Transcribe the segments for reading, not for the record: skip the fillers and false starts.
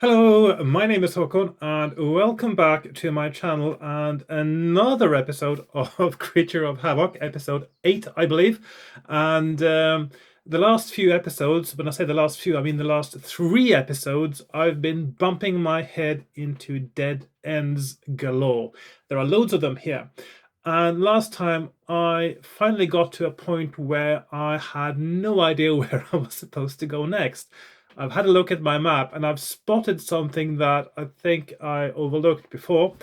Hello, my name is Hakon, and welcome back to my channel and another episode of Creature of Havoc, episode 8, I believe. And the last few episodes, when I say the last few, I mean the last 3 episodes, I've been bumping my head into dead ends galore. There are loads of them here. And last time I finally got to a point where I had no idea where I was supposed to go next. I've had a look at my map and I've spotted something that I think I overlooked before.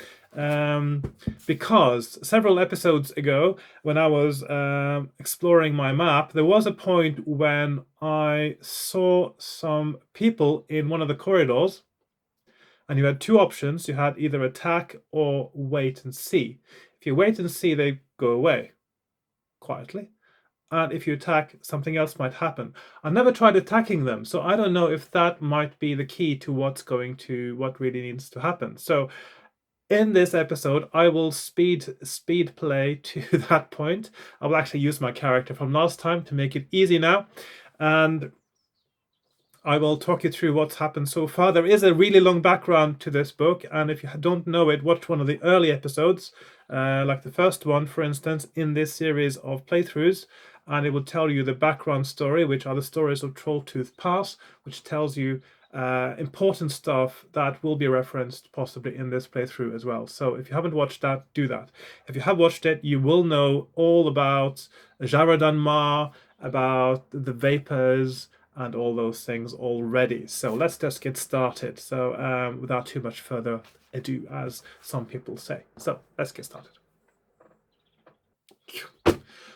Because several episodes ago, when I was exploring my map, there was a point when I saw some people in one of the corridors, and you had two options. You had either attack or wait and see. If you wait and see, they go away quietly. And if you attack, something else might happen. I never tried attacking them, so I don't know if that might be the key to what really needs to happen. So in this episode, I will speed play to that point. I will actually use my character from last time to make it easy now. And I will talk you through what's happened so far. There is a really long background to this book, and if you don't know it, watch one of the early episodes, like the first one, for instance, in this series of playthroughs, and it will tell you the background story, which are the stories of Trolltooth Pass, which tells you important stuff that will be referenced possibly in this playthrough as well. So if you haven't watched that, do that. If you have watched it, you will know all about Jaradan Ma, about the vapors, and all those things already. So let's just get started. So without too much further ado, as some people say. So let's get started.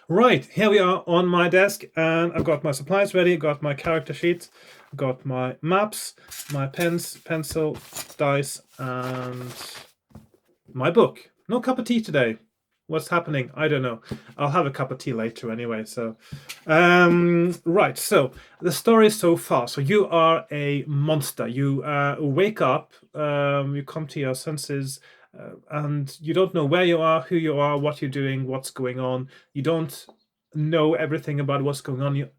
Right, here we are on my desk, and I've got my supplies ready, got my character sheet, got my maps, my pens, pencil, dice, and my book. No cup of tea today. What's happening? I don't know. I'll have a cup of tea later anyway. So, right. So the story so far. So you are a monster. You wake up. You come to your senses, and you don't know where you are, who you are, what you're doing, what's going on. You don't know everything about what's going on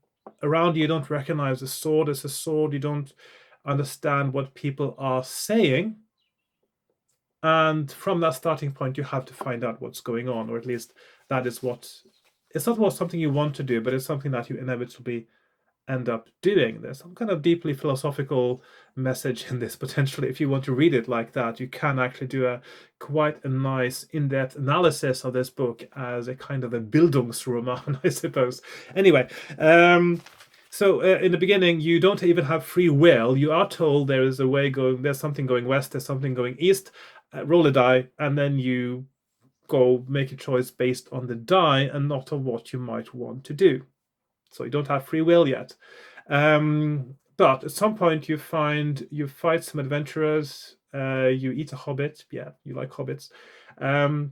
around you. You don't recognize a sword as a sword. You don't understand what people are saying. And from that starting point, you have to find out what's going on, or at least that is what, it's not something you want to do, but it's something that you inevitably end up doing. There's some kind of deeply philosophical message in this, potentially. If you want to read it like that, you can actually do quite a nice in-depth analysis of this book as a kind of a Bildungsroman, I suppose. Anyway, so in the beginning, you don't even have free will. You are told there is a way going, there's something going west, there's something going east. Roll a die, and then you go make a choice based on the die and not on what you might want to do. So you don't have free will yet. But at some point you fight some adventurers, you eat a hobbit. Yeah, you like hobbits. And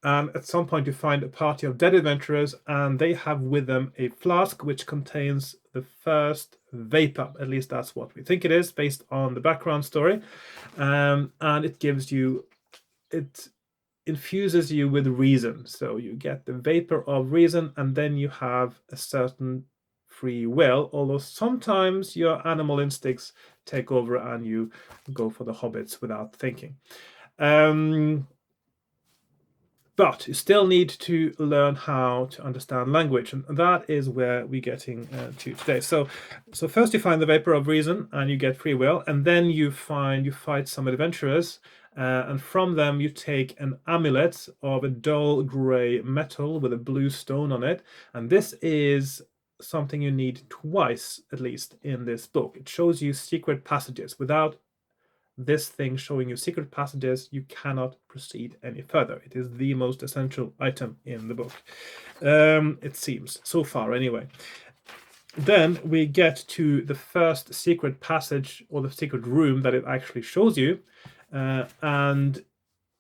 at some point you find a party of dead adventurers, and they have with them a flask which contains the first vapor. At least that's what we think it is, based on the background story. And it infuses you with reason. So you get the vapor of reason, and then you have a certain free will, although sometimes your animal instincts take over and you go for the hobbits without thinking. But you still need to learn how to understand language, and that is where we're getting to today. So first you find the vapor of reason, and you get free will, and then you fight some adventurers, and from them you take an amulet of a dull gray metal with a blue stone on it, and this is something you need twice, at least, in this book. It shows you secret passages. Without this thing showing you secret passages, you cannot proceed any further. It is the most essential item in the book, it seems, so far anyway. Then we get to the first secret passage, or the secret room that it actually shows you, and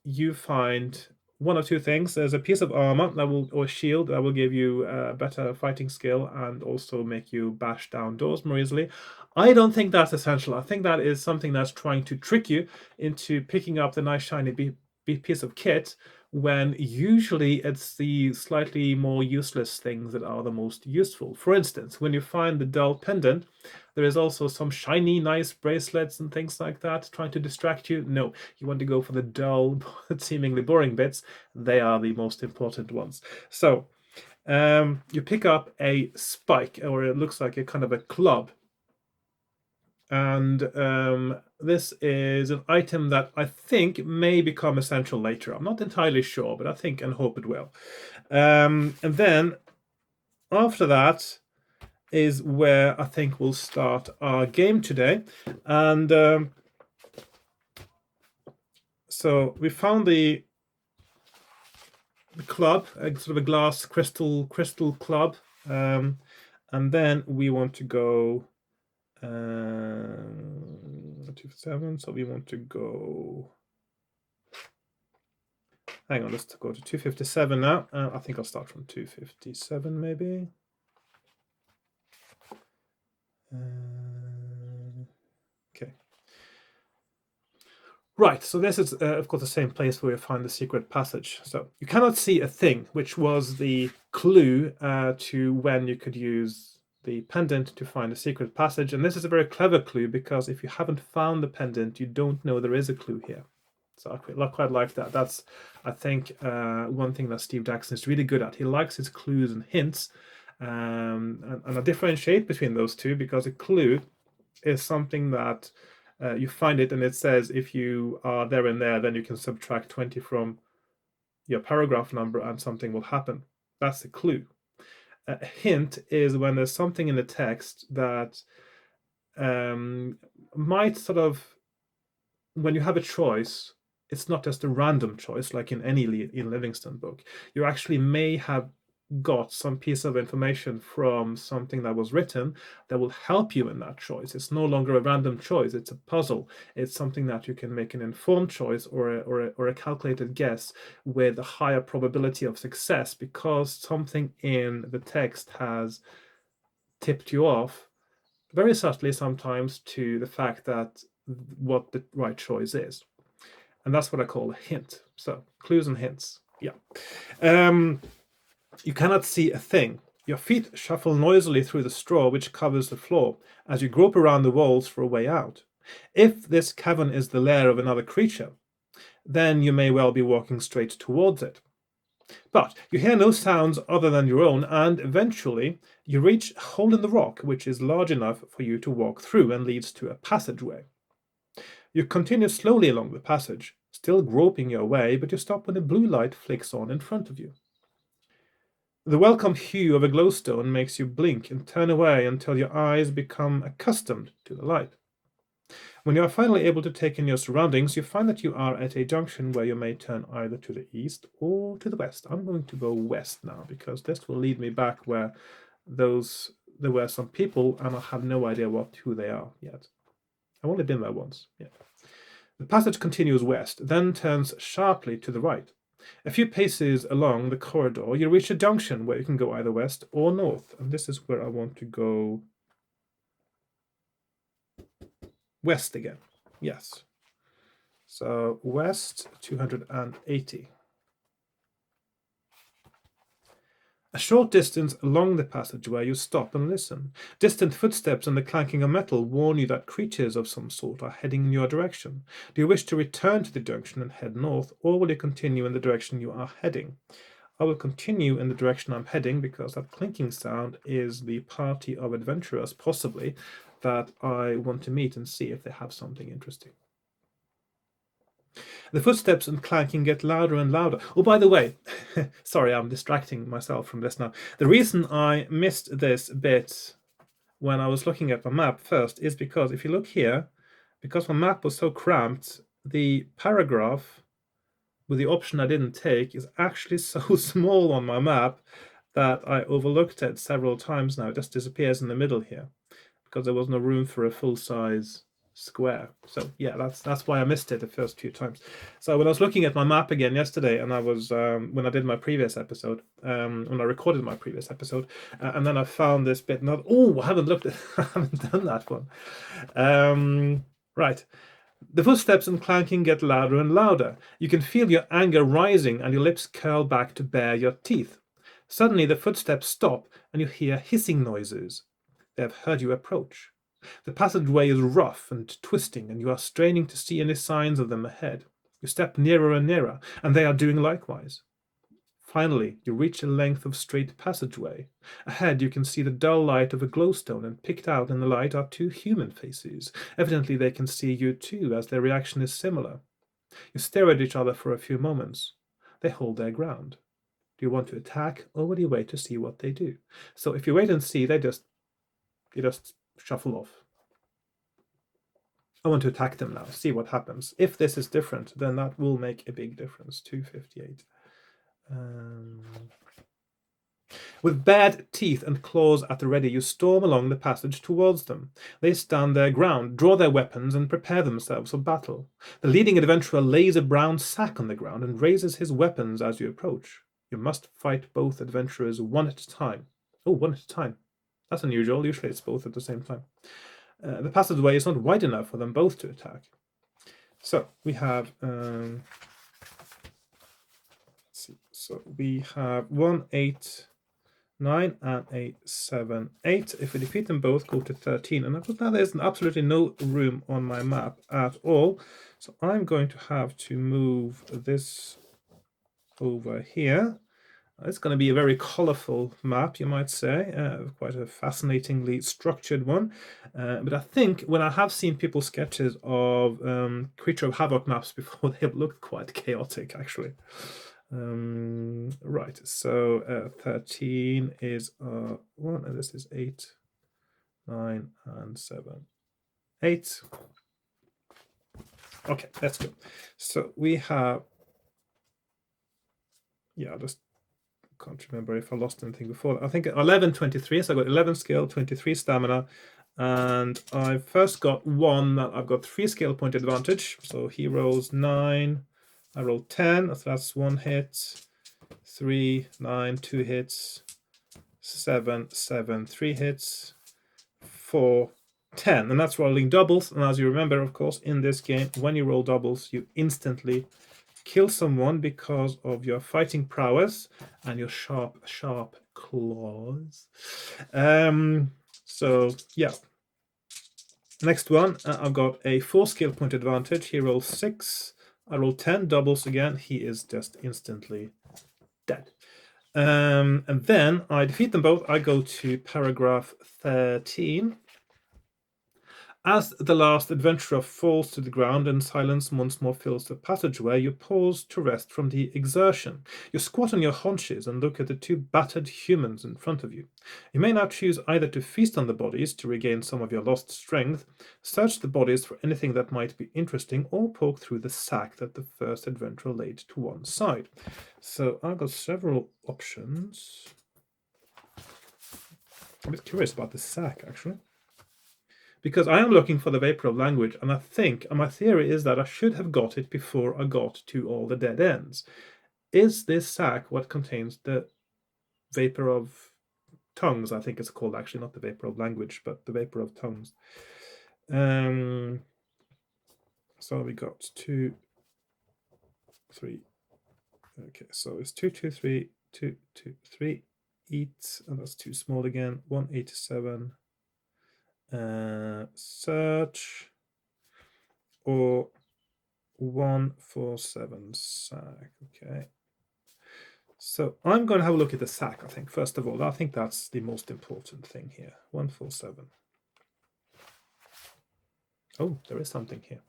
you find one of two things. There's a piece of armor or shield that will give you a better fighting skill and also make you bash down doors more easily. I don't think that's essential. I think that is something that's trying to trick you into picking up the nice shiny piece of kit, when usually it's the slightly more useless things that are the most useful. For instance, when you find the dull pendant, There is also some shiny, nice bracelets and things like that trying to distract you. No, you want to go for the dull, seemingly boring bits. They are the most important ones. So you pick up a spike, or it looks like a kind of a club. And this is an item that I think may become essential later. I'm not entirely sure, but I think and hope it will. And then after that is where I think we'll start our game today. And so we found the club, sort of a glass crystal club, and then we want to go 257. So we want to go. Hang on, let's go to 257 now. I think I'll start from 257 maybe. Okay. Right, so this is, of course, the same place where we find the secret passage. So you cannot see a thing, which was the clue to when you could use the pendant to find a secret passage. And this is a very clever clue, because if you haven't found the pendant, you don't know there is a clue here. So I quite like that. That's, I think, one thing that Steve Jackson is really good at. He likes his clues and hints. And I differentiate between those two, because a clue is something that you find it and it says if you are there and there, then you can subtract 20 from your paragraph number and something will happen. That's a clue. A hint is when there's something in the text that might sort of, when you have a choice, it's not just a random choice like in any Ian Livingstone book. You actually may have got some piece of information from something that was written that will help you in that choice. It's no longer a random choice, it's a puzzle. It's something that you can make an informed choice or a calculated guess with a higher probability of success, because something in the text has tipped you off very subtly sometimes to the fact that what the right choice is. And that's what I call a hint. So clues and hints. Yeah. You cannot see a thing. Your feet shuffle noisily through the straw which covers the floor as you grope around the walls for a way out. If this cavern is the lair of another creature, then you may well be walking straight towards it. But you hear no sounds other than your own, and eventually you reach a hole in the rock which is large enough for you to walk through and leads to a passageway. You continue slowly along the passage, still groping your way, but you stop when a blue light flicks on in front of you. The welcome hue of a glowstone makes you blink and turn away until your eyes become accustomed to the light. When you are finally able to take in your surroundings, you find that you are at a junction where you may turn either to the east or to the west. I'm going to go west now, because this will lead me back where there were some people, and I have no idea who they are yet. I've only been there once. Yeah. The passage continues west, then turns sharply to the right. A few paces along the corridor, you reach a junction where you can go either west or north. And this is where I want to go west again. Yes. So west, 280. A short distance along the passageway, you stop and listen. Distant footsteps and the clanking of metal warn you that creatures of some sort are heading in your direction. Do you wish to return to the junction and head north, or will you continue in the direction you are heading? I will continue in the direction I'm heading, because that clinking sound is the party of adventurers, possibly, that I want to meet and see if they have something interesting. The footsteps and clanking get louder and louder. Oh, by the way, sorry, I'm distracting myself from this now. The reason I missed this bit when I was looking at my map first is because if you look here, because my map was so cramped, the paragraph with the option I didn't take is actually so small on my map that I overlooked it several times now. It just disappears in the middle here because there was no room for a full-size square. So yeah, that's why I missed it the first few times. So when I was looking at my map again yesterday, and I was when I did my previous episode, when I recorded my previous episode, and then I found this bit. Not I haven't looked at, I haven't done that one. Right. The footsteps and clanking get louder and louder. You can feel your anger rising, and your lips curl back to bare your teeth. Suddenly, the footsteps stop, and you hear hissing noises. They have heard you approach. The passageway is rough and twisting, and you are straining to see any signs of them ahead. You step nearer and nearer, and they are doing likewise. Finally, you reach a length of straight passageway. Ahead, you can see the dull light of a glowstone, and picked out in the light are two human faces. Evidently, they can see you too, as their reaction is similar. You stare at each other for a few moments. They hold their ground. Do you want to attack, or will you wait to see what they do? So if you wait and see, you just shuffle off. I want to attack them now, see what happens. If this is different, then that will make a big difference. 258. With bared teeth and claws at the ready, you storm along the passage towards them. They stand their ground, draw their weapons, and prepare themselves for battle. The leading adventurer lays a brown sack on the ground and raises his weapons as you approach. You must fight both adventurers one at a time. Oh, one at a time. That's unusual. Usually it's both at the same time. The passageway is not wide enough for them both to attack. So we have... let's see. So we have 1, 8, 9, and a 7, 8. If we defeat them both, go to 13. And now there's absolutely no room on my map at all. So I'm going to have to move this over here. It's going to be a very colorful map, you might say, quite a fascinatingly structured one. But I think when I have seen people's sketches of Creature of Havoc maps before, they have looked quite chaotic, actually. Right, so 13 is 1, and this is 8, 9, and 7, 8. Okay, let's go. So we have, yeah, just can't remember if I lost anything before. I think 11, 23, so I got 11 skill, 23 stamina, and I first got 1, I've got 3 skill point advantage, so he rolls 9, I roll 10, so that's 1 hit, 3, 9, 2 hits, 7, 7, 3 hits, 4, 10, and that's rolling doubles. And as you remember, of course, in this game, when you roll doubles, you instantly kill someone because of your fighting prowess and your sharp claws. So yeah. Next one, I've got a 4 skill point advantage. He rolls 6. I roll 10 doubles again. He is just instantly dead. And then I defeat them both. I go to paragraph 13. As the last adventurer falls to the ground and silence once more fills the passageway, you pause to rest from the exertion. You squat on your haunches and look at the 2 battered humans in front of you. You may now choose either to feast on the bodies to regain some of your lost strength, search the bodies for anything that might be interesting, or poke through the sack that the first adventurer laid to one side. So I've got several options. I'm a bit curious about the sack, actually. Because I am looking for the vapor of language, and I think, and my theory is that I should have got it before I got to all the dead ends. Is this sack what contains the vapor of tongues? I think it's called, actually, not the vapor of language, but the vapor of tongues. So we got 2, 3. Okay, so it's 2, 2, 3, 2, 2, 3. Eat, and that's too small again. 187. Search, or 147 sack. Okay, so I'm going to have a look at the sack, I think, first of all. I think that's the most important thing here. 147. Oh, there is something here.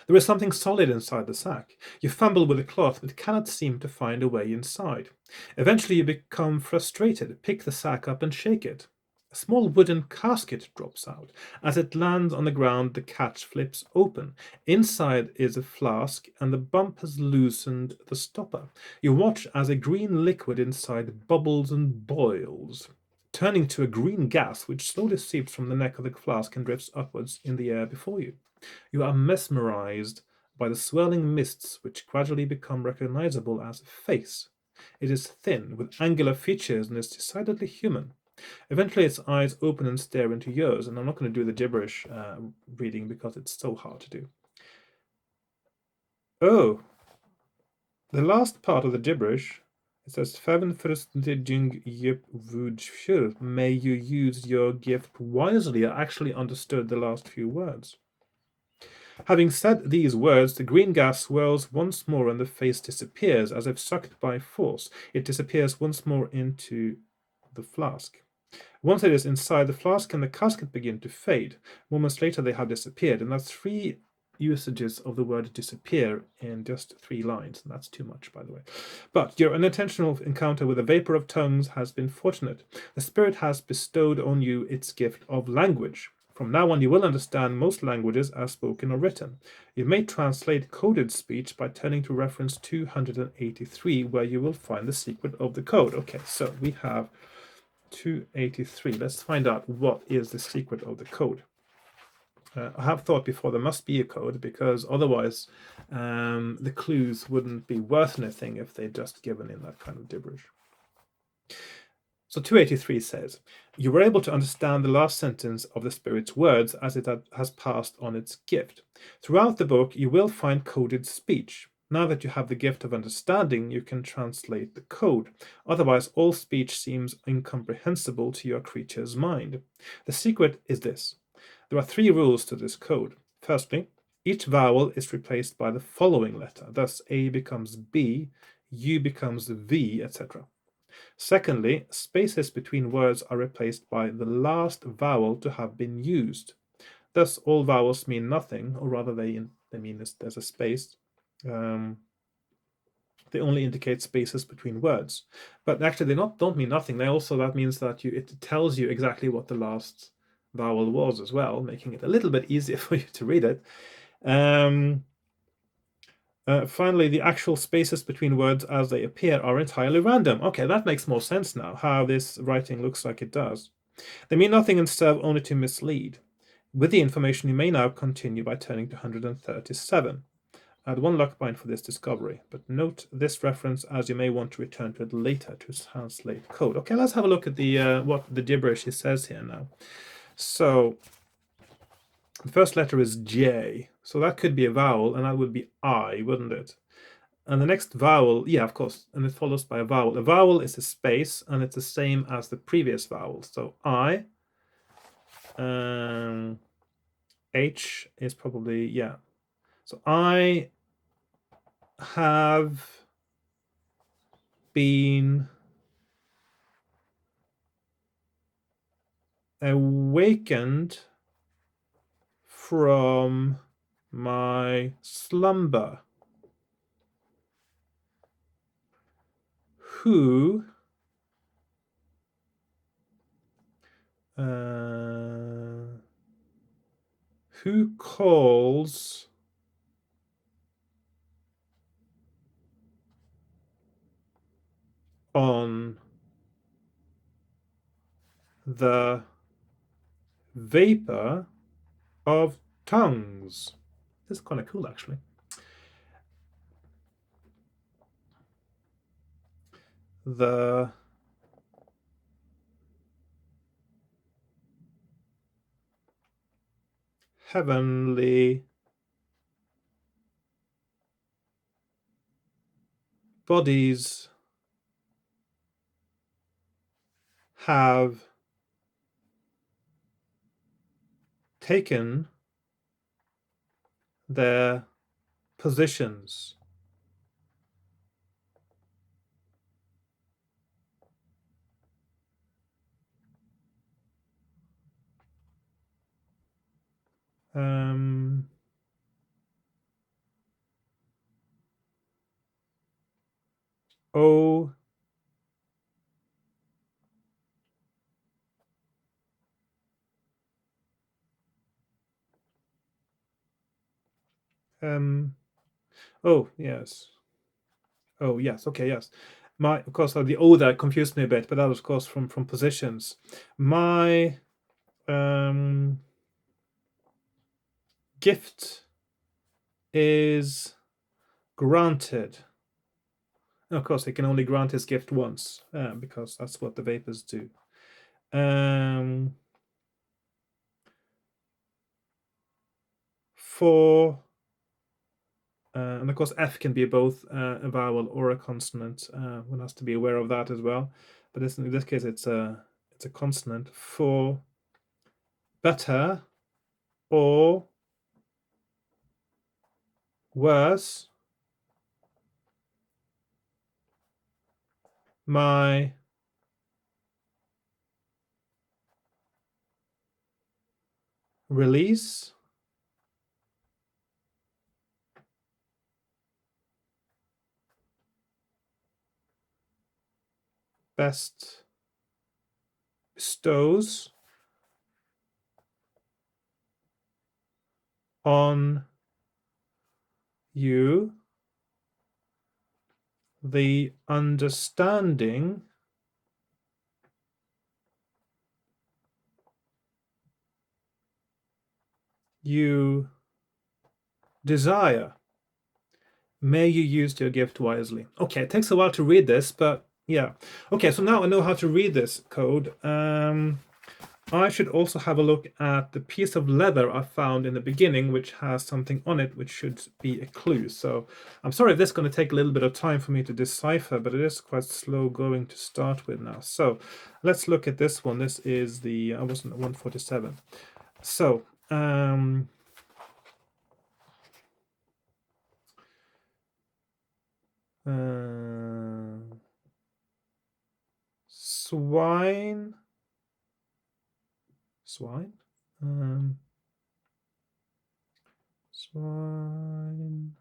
There is something solid inside the sack. You fumble with the cloth, but cannot seem to find a way inside. Eventually you become frustrated, pick the sack up and shake it. A small wooden casket drops out. As it lands on the ground, the catch flips open. Inside is a flask, and the bump has loosened the stopper. You watch as a green liquid inside bubbles and boils, turning to a green gas which slowly seeps from the neck of the flask and drifts upwards in the air before you. You are mesmerized by the swirling mists which gradually become recognizable as a face. It is thin, with angular features, and is decidedly human. Eventually its eyes open and stare into yours, and I'm not going to do the gibberish reading because it's so hard to do. Oh, the last part of the gibberish It says, may you use your gift wisely. I actually understood the last few words. Having said these words, the green gas swirls once more and the face disappears, as if sucked by force. It disappears once more into the flask. Once it is inside the flask and the casket begin to fade. Moments later they have disappeared, and that's 3 usages of the word disappear in just 3 lines. And that's too much, by the way. But your unintentional encounter with the vapor of tongues has been fortunate. The spirit has bestowed on you its gift of language. From now on, you will understand most languages as spoken or written. You may translate coded speech by turning to reference 283, where you will find the secret of the code. Okay, so we have 283. Let's find out what is the secret of the code. I have thought before there must be a code, because otherwise the clues wouldn't be worth anything if they'd just given in that kind of gibberish. So 283 says, you were able to understand the last sentence of the spirit's words as it has passed on its gift. Throughout the book, you will find coded speech. Now that you have the gift of understanding, you can translate the code. Otherwise, all speech seems incomprehensible to your creature's mind. The secret is this. There are 3 rules to this code. Firstly, each vowel is replaced by the following letter. Thus, A becomes B, U becomes V, etc. Secondly, spaces between words are replaced by the last vowel to have been used. Thus, all vowels mean nothing, or rather they mean there's a space. They only indicate spaces between words. But actually, they don't mean nothing. That means that it tells you exactly what the last vowel was as well, making it a little bit easier for you to read it. Finally, the actual spaces between words as they appear are entirely random. Okay, that makes more sense now, how this writing looks like it does. They mean nothing and serve only to mislead. With the information, you may now continue by turning to 137. Add 1 luck point for this discovery, but note this reference as you may want to return to it later to translate code. Okay, let's have a look at the what the gibberish it says here now. So the first letter is J, so that could be a vowel, and that would be I, wouldn't it? And the next vowel, yeah, of course, and it follows by a vowel. A vowel is a space, and it's the same as the previous vowel. So I, H is probably, yeah. So I have been awakened from my slumber. Who calls on the vapor of tongues? This is kind of cool, actually. The heavenly bodies have taken their positions. Oh, oh, yes. Oh, yes. Okay, yes. Of course, the O there confused me a bit, but that was, of course, from positions. My gift is granted. Of course, he can only grant his gift once, because that's what the vapors do. For And of course, F can be both a vowel or a consonant. One has to be aware of that as well. But in this case, it's a consonant. For better or worse, my release best bestows on you the understanding you desire. May you use your gift wisely. Okay, it takes a while to read this, but yeah. Okay, so now I know how to read this code. I should also have a look at the piece of leather I found in the beginning, which has something on it, which should be a clue. So I'm sorry if this is going to take a little bit of time for me to decipher, but it is quite slow going to start with now. So let's look at this one. This is the, I wasn't at 147. So, swine, swine, swine. SWINE.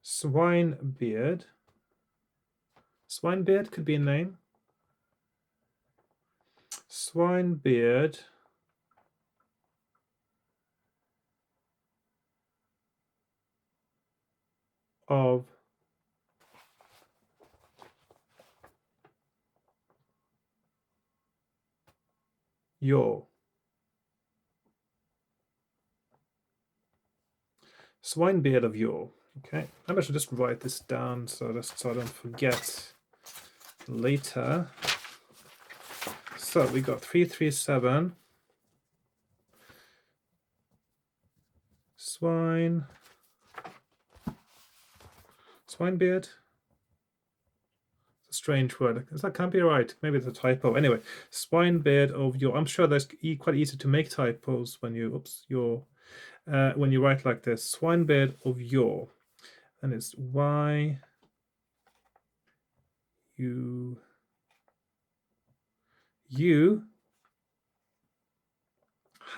Swinebeard. Swinebeard could be a name. Swinebeard of your. Swinebeard of your. Okay, maybe I should just write this down so I don't forget later. So we got 337. Swinebeard. It's a strange word. That can't be right. Maybe it's a typo. Anyway, swinebeard of your. I'm sure that's quite easy to make typos when you when you write like this. Swinebeard of your, and it's Y U. You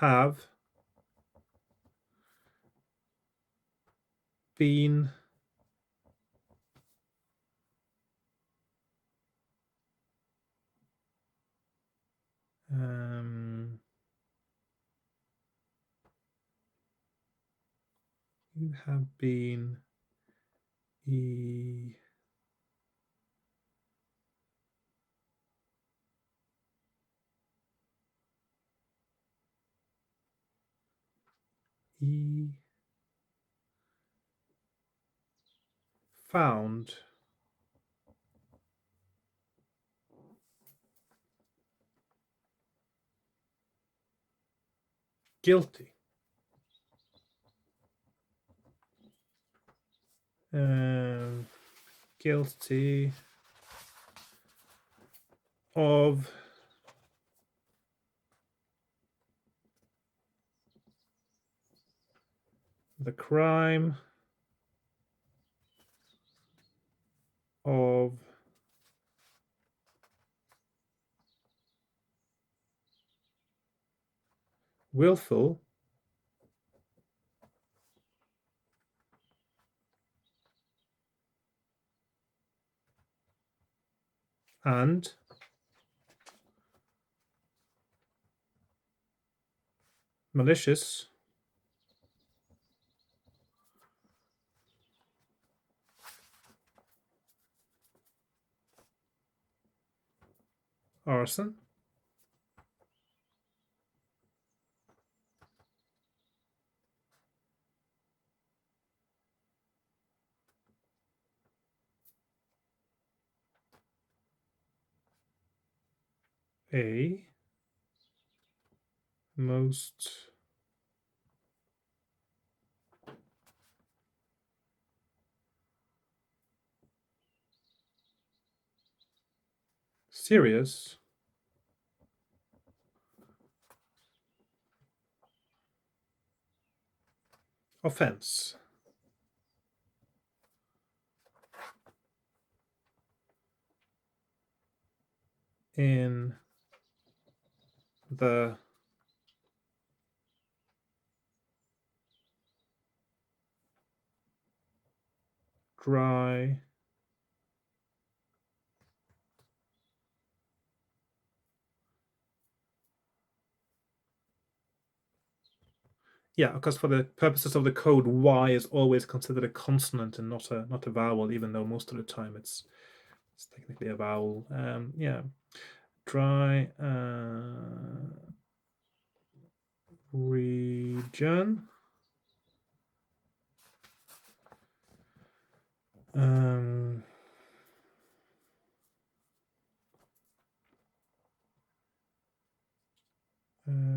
have been you have been found guilty. Guilty of the crime of willful and malicious arson. A most serious offense in the dry because for the purposes of the code, Y is always considered a consonant and not a vowel, even though most of the time it's technically a vowel. Dry region.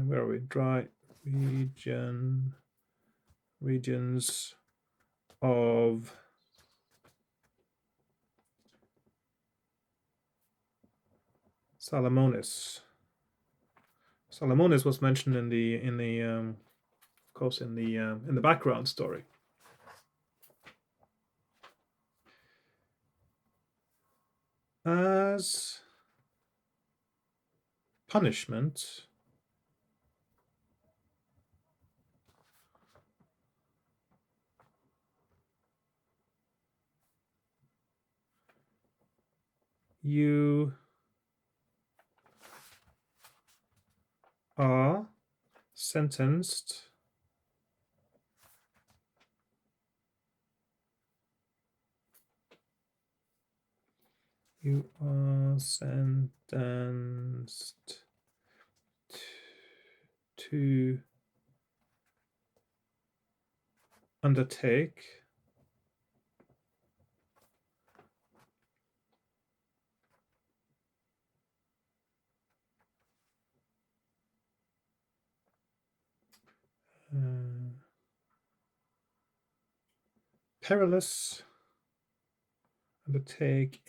Where are we? Dry regions of Salomonis. Salomonis was mentioned in the of course in the background story. As punishment, you are sentenced to undertake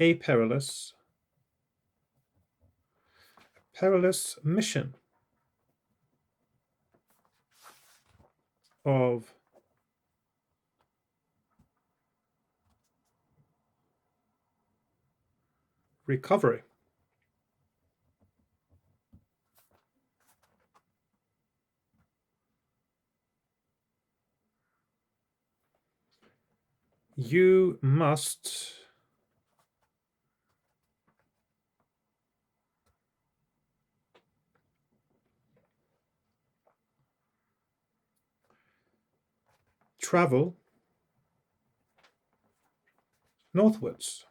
a perilous mission of recovery. You must travel northwards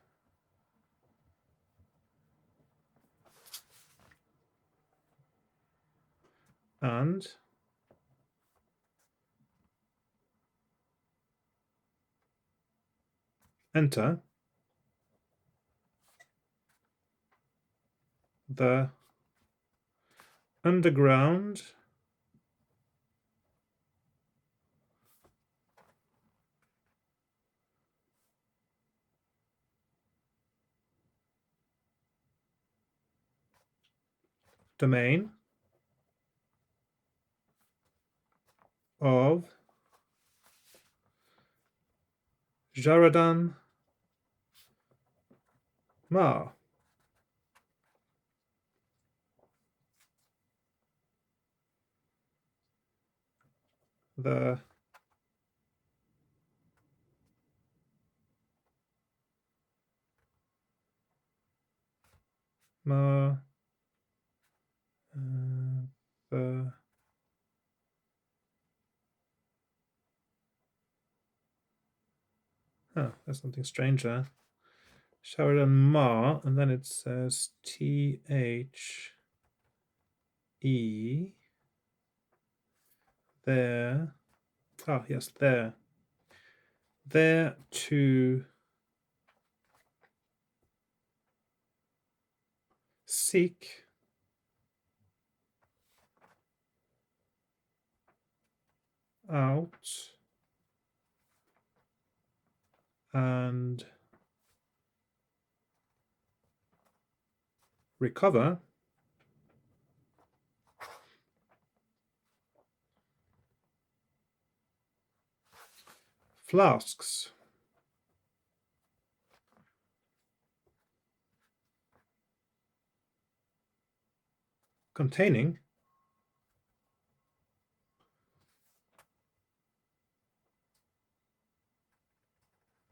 and enter the underground domain of Jaradan Ma. The Ma the there's something strange there. Showered on Ma, and then it says THE. There. Ah, yes, there. There to seek out and recover flasks containing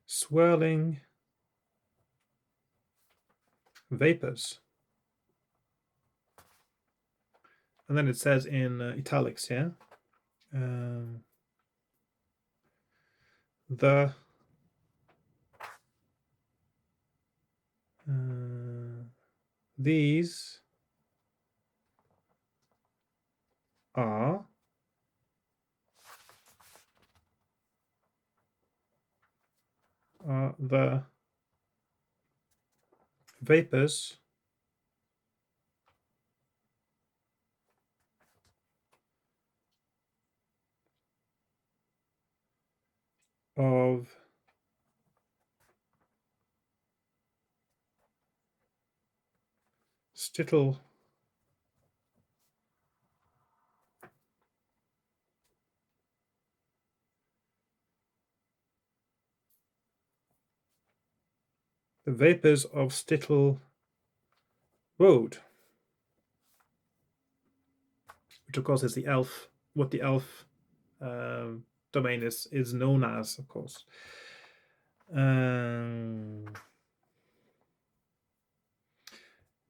swirling vapors. And then it says in italics here, these are the vapors of Stittle the vapors of Stittle Road, which of course is the elf, what the elf domain is known as, of course.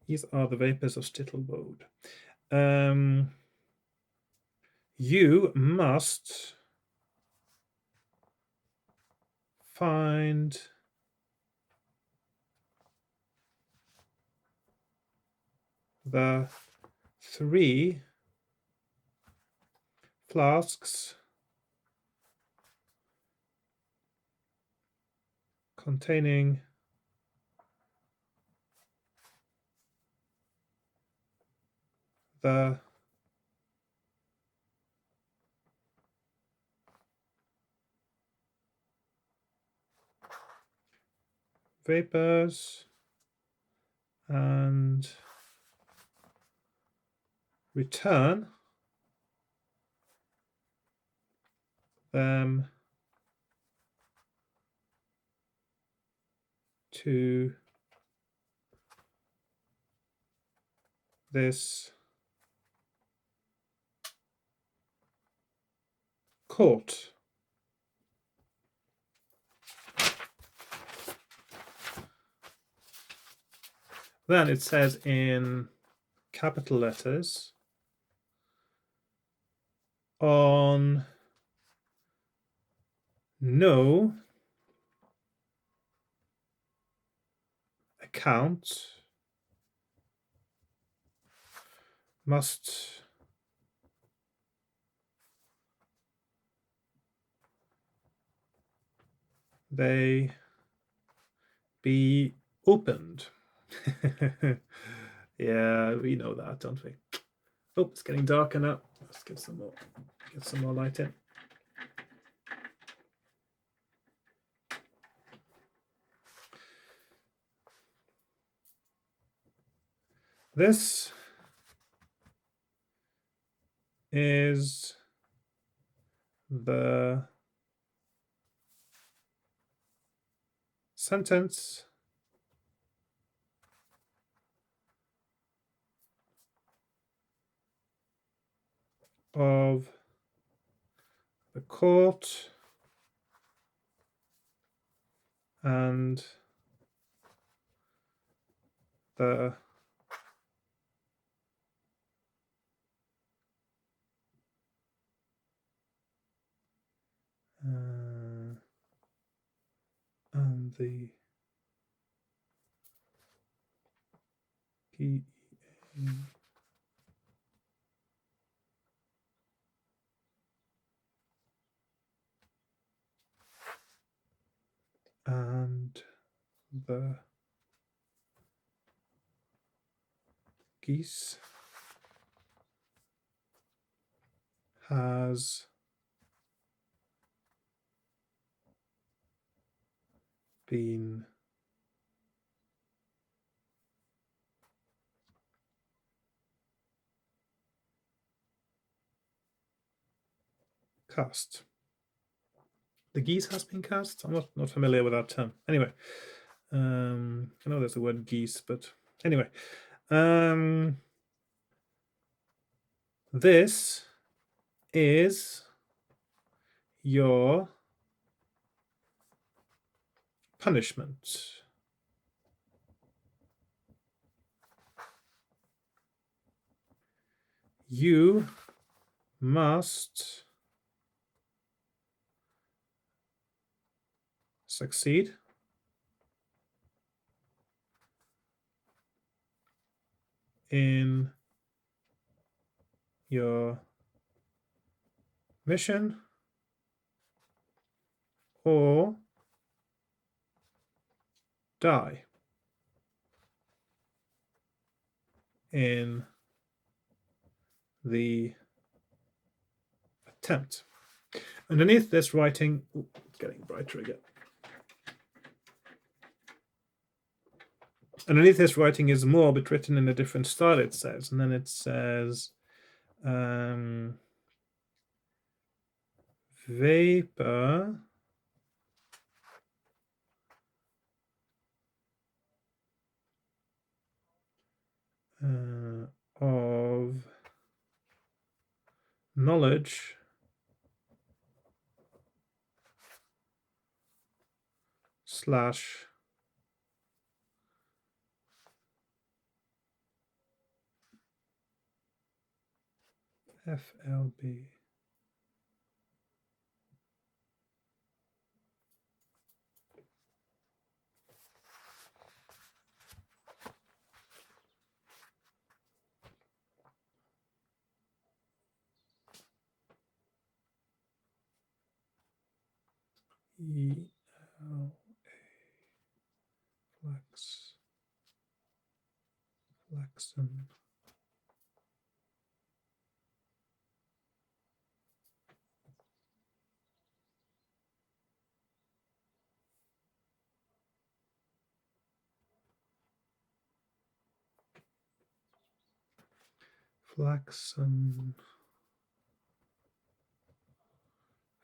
These are the vapors of Stittle Road. You must find the 3 flasks containing the vapors and return them to this court. Then it says in capital letters, on no account must they be opened. Yeah, we know that, don't we? Oh, it's getting darker now. Let's get some more light in. This is the sentence of the court and the T. And the geese has been cast. The geese has been cast? I'm not familiar with that term. Anyway, I know there's the word geese, but anyway. This is your punishment. You must succeed in your mission or die in the attempt. Underneath this writing, it's getting brighter again. Underneath this writing is more, but written in a different style, it says. And then it says, vapor of knowledge slash FLB. ELA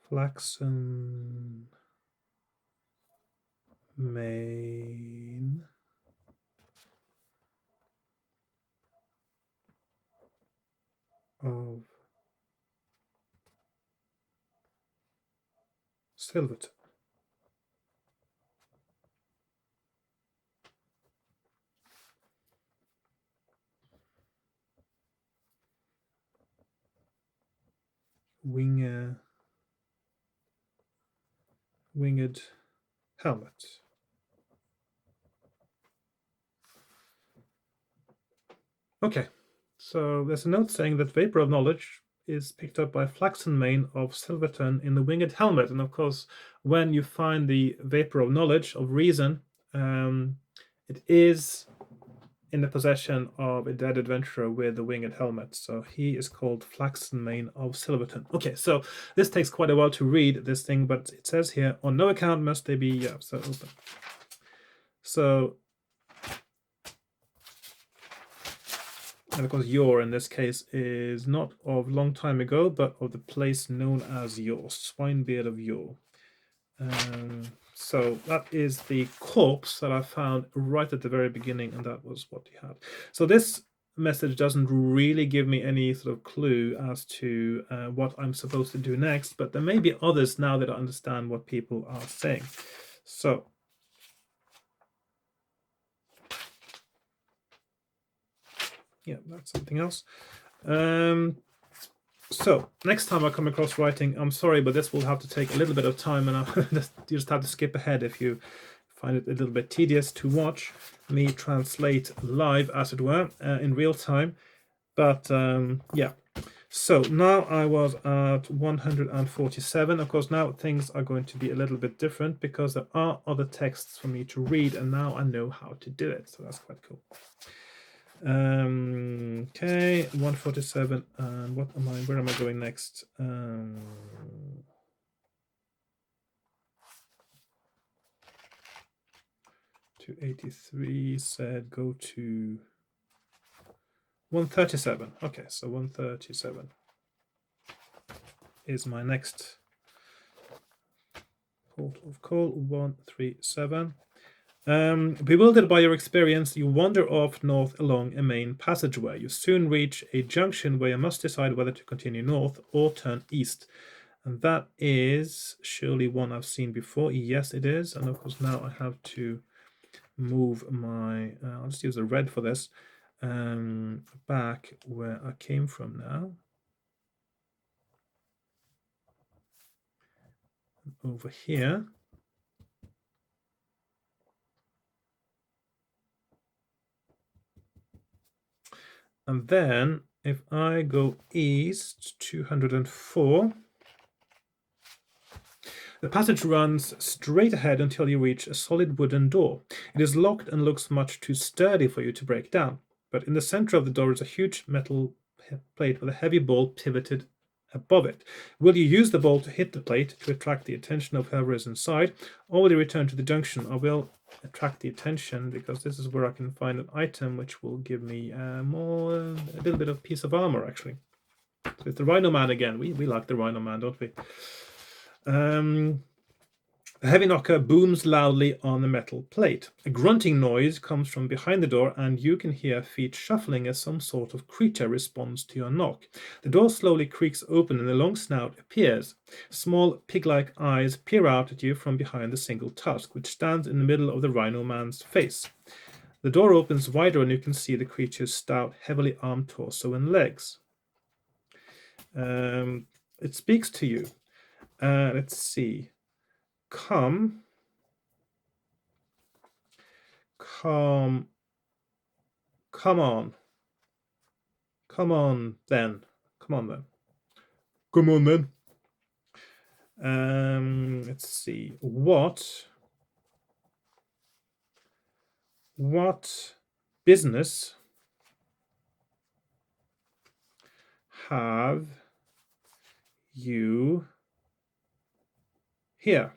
Flaxen main of Silverton. Winged helmet. Okay, so there's a note saying that vapor of knowledge is picked up by Flaxen Mane of Silverton in the winged helmet. And of course, when you find the vapor of knowledge, of reason, it is in the possession of a dead adventurer with the winged helmet. So he is called Flaxen Mane of Silverton. Okay, so this takes quite a while to read this thing, but it says here, on no account must they be, yeah, so open. So, and of course, Yor in this case is not of long time ago, but of the place known as Yor, Swinebeard of Yor. So that is the corpse that I found right at the very beginning, and that was what he had. So this message doesn't really give me any sort of clue as to what I'm supposed to do next, but there may be others now that I understand what people are saying. So yeah, that's something else. So next time I come across writing, I'm sorry, but this will have to take a little bit of time, and you just have to skip ahead if you find it a little bit tedious to watch me translate live, as it were, in real time. But yeah. So now I was at 147. Of course, now things are going to be a little bit different because there are other texts for me to read, and now I know how to do it. So that's quite cool. Okay, 147. And what am I? Where am I going next? 283 said go to 137. Okay, so 137 is my next port of call. 137. Bewildered by your experience, you wander off north along a main passageway. You soon reach a junction where you must decide whether to continue north or turn east. And that is surely one I've seen before. Yes, it is. And of course, now I have to move my, I'll just use the red for this, back where I came from now. Over here. And then if I go east, 204, the passage runs straight ahead until you reach a solid wooden door. It is locked and looks much too sturdy for you to break down. But in the center of the door is a huge metal plate with a heavy ball pivoted above it. Will you use the ball to hit the plate to attract the attention of whoever is inside, or will you return to the junction? I will attract the attention because this is where I can find an item which will give me a little bit of piece of armor, actually. So it's the Rhino Man again. We like the Rhino Man, don't we? The heavy knocker booms loudly on the metal plate. A grunting noise comes from behind the door, and you can hear feet shuffling as some sort of creature responds to your knock. The door slowly creaks open and a long snout appears. Small pig-like eyes peer out at you from behind the single tusk, which stands in the middle of the Rhino Man's face. The door opens wider and you can see the creature's stout, heavily armed torso and legs. It speaks to you. Let's see. Come on then. Let's see. What business have you here?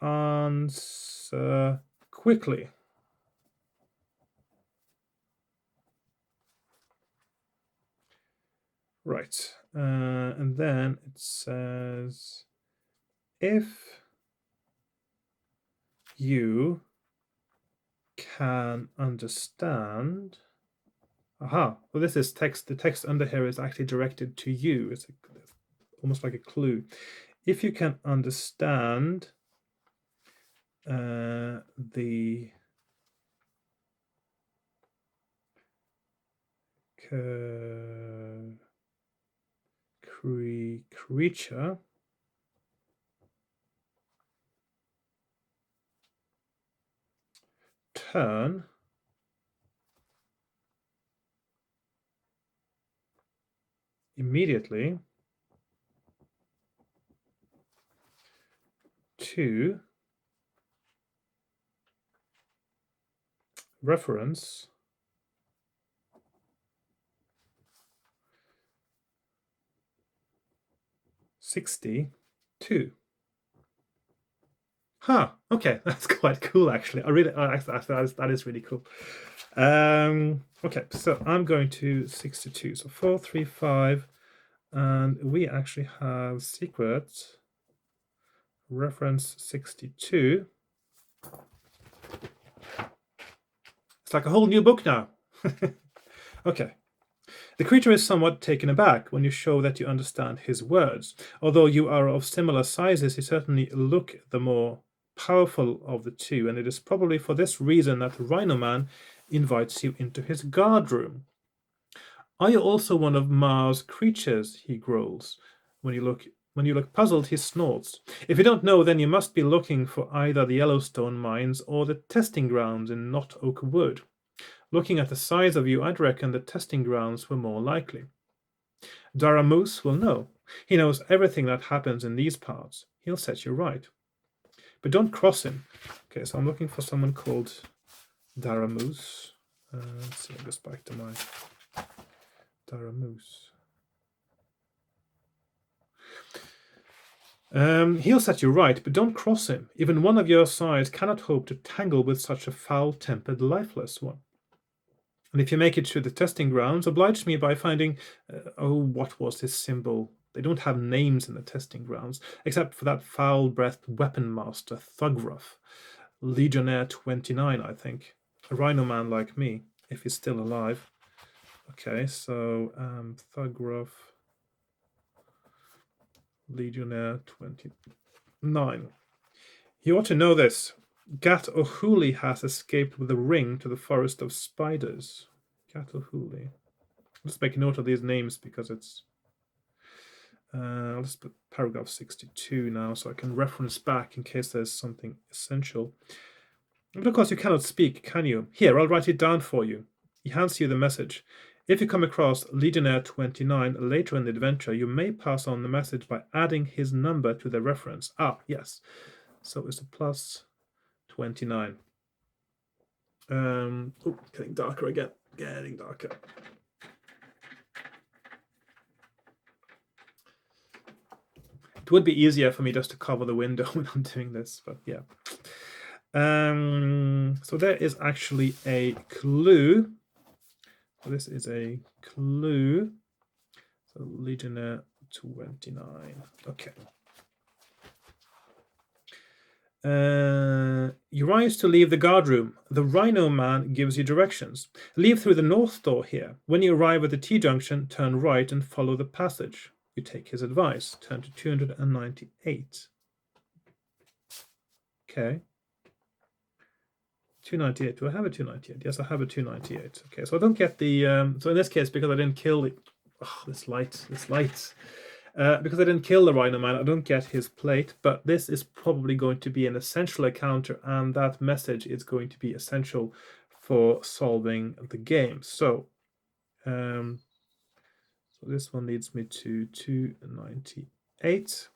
Answer quickly. Right. And then it says, if you can understand. Aha. Well, this is text. The text under here is actually directed to you. It's almost like a clue. If you can understand the creature, turn immediately to reference 62. Huh. Okay, that's quite cool, actually. That is really cool. Okay, so I'm going to 62. So 435, and we actually have secret reference 62. It's like a whole new book now. Okay. The creature is somewhat taken aback when you show that you understand his words. Although you are of similar sizes, you certainly look the more powerful of the two, and it is probably for this reason that the Rhino Man invites you into his guard room. Are you also one of Ma's creatures? He growls when you look When you look puzzled, he snorts. If you don't know, then you must be looking for either the Yellowstone mines or the testing grounds in Knot Oak Wood. Looking at the size of you, I'd reckon the testing grounds were more likely. Daramoose will know. He knows everything that happens in these parts. He'll set you right. But don't cross him. Okay, so I'm looking for someone called Daramoose. Let's see, I'll just back to my Daramoose. He'll set you right, but don't cross him. Even one of your size cannot hope to tangle with such a foul-tempered, lifeless one. And if you make it to the testing grounds, oblige me by finding... what was this symbol? They don't have names in the testing grounds, except for that foul-breathed weapon master, Thugrough. Legionnaire 29, I think. A rhino man like me, if he's still alive. Okay, so Thugrough... Legionnaire 29. You ought to know this. Gat O'Hooley has escaped with a ring to the Forest of Spiders. Gat O'Hooley. Let's make a note of these names because it's... I'll just put paragraph 62 now so I can reference back in case there's something essential. But of course you cannot speak, can you? Here, I'll write it down for you. He hands you the message. If you come across Legionnaire 29 later in the adventure, you may pass on the message by adding his number to the reference. Ah, yes. So it's a plus 29. Getting darker again. Getting darker. It would be easier for me just to cover the window when I'm doing this, but yeah. So there is actually a clue. So this is a clue. So Legionnaire 29. Okay. You rise to leave the guard room. The Rhino Man gives you directions. Leave through the north door here. When you arrive at the T-junction, turn right and follow the passage. You take his advice. Turn to 298. Okay. 298. Do I have a 298? Yes, I have a 298. Okay, so I don't get the... so in this case, because I didn't kill the... Oh, this light. Because I didn't kill the Rhino Man, I don't get his plate, but this is probably going to be an essential encounter, and that message is going to be essential for solving the game. So this one leads me to 298.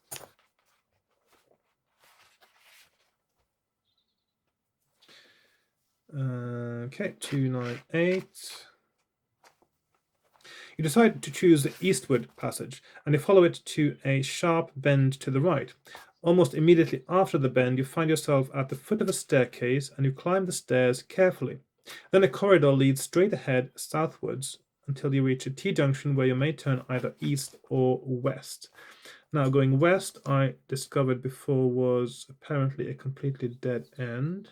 Okay, 298. You decide to choose the eastward passage, and you follow it to a sharp bend to the right. Almost immediately after the bend, you find yourself at the foot of a staircase, and you climb the stairs carefully. Then a corridor leads straight ahead southwards until you reach a T-junction where you may turn either east or west. Now, going west, I discovered before, was apparently a completely dead end.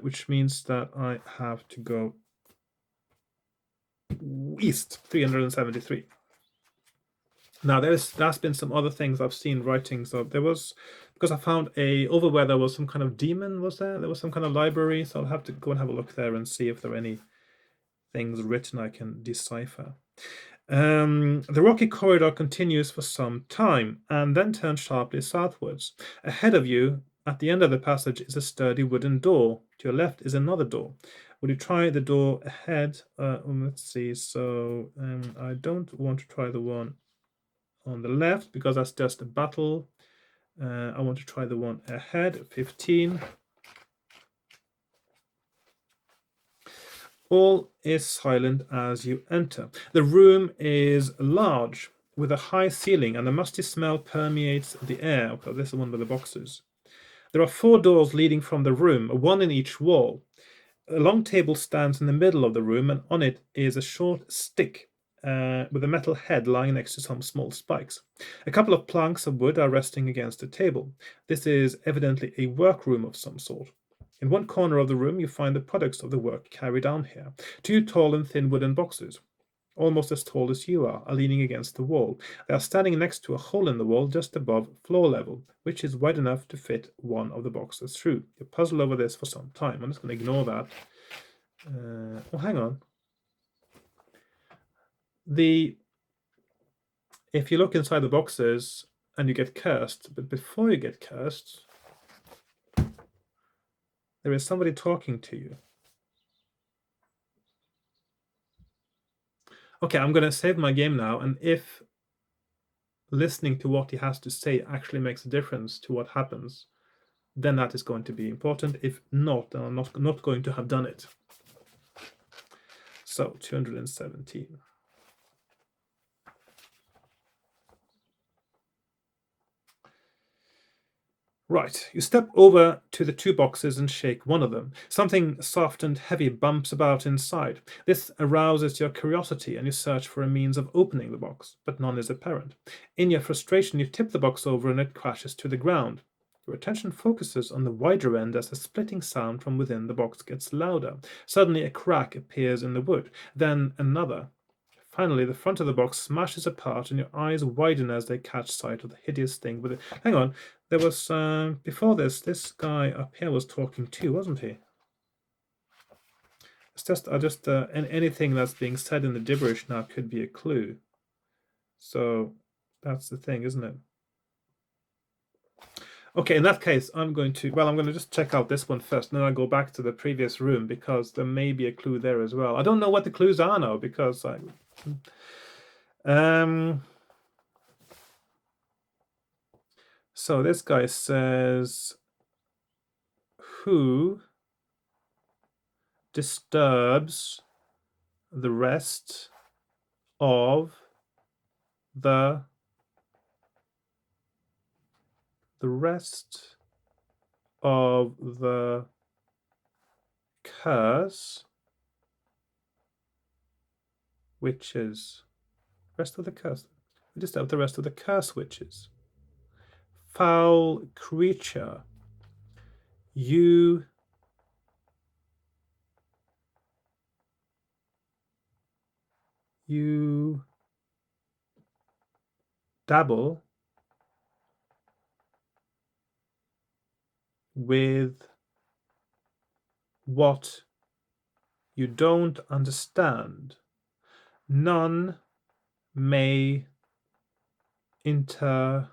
Which means that I have to go east, 373. Now there's been some other things I've seen writing. So there was, because I found over where there was some kind of demon, there was some kind of library, so I'll have to go and have a look there and see if there are any things written I can decipher. The rocky corridor continues for some time and then turns sharply southwards. Ahead of you, at the end of the passage, is a sturdy wooden door. To your left is another door. Would you try the door ahead? Let's see. So I don't want to try the one on the left because that's just a battle. I want to try the one ahead, 15. All is silent as you enter. The room is large with a high ceiling and a musty smell permeates the air. Okay, this is one of the boxes. There are 4 doors leading from the room, one in each wall. A long table stands in the middle of the room, and on it is a short stick with a metal head lying next to some small spikes. A couple of planks of wood are resting against the table. This is evidently a workroom of some sort. In one corner of the room, you find the products of the work carried on here. 2 tall and thin wooden boxes, almost as tall as you are leaning against the wall. They are standing next to a hole in the wall just above floor level, which is wide enough to fit one of the boxes through. You puzzle over this for some time. I'm just going to ignore that. Oh, hang on. if you look inside the boxes and you get cursed, but before you get cursed, there is somebody talking to you. Okay, I'm going to save my game now, and if listening to what he has to say actually makes a difference to what happens, then that is going to be important. If not, then I'm not going to have done it. So 217. Right, you step over to the two boxes and shake one of them. Something soft and heavy bumps about inside. This arouses your curiosity and you search for a means of opening the box, but none is apparent. In your frustration, you tip the box over and it crashes to the ground. Your attention focuses on the wider end as the splitting sound from within the box gets louder. Suddenly, a crack appears in the wood, then another. Finally, the front of the box smashes apart and your eyes widen as they catch sight of the hideous thing with it. Hang on, there was, before this guy up here was talking too, wasn't he? It's just, anything that's being said in the gibberish now could be a clue. So that's the thing, isn't it? Okay, in that case, I'm going to just check out this one first, and then I'll go back to the previous room because there may be a clue there as well. I don't know what the clues are now because so this guy says, who disturbs the rest of the curse, witches. Rest of the curse. We disturb the rest of the curse witches. Foul creature, you dabble with what you don't understand. None may interfere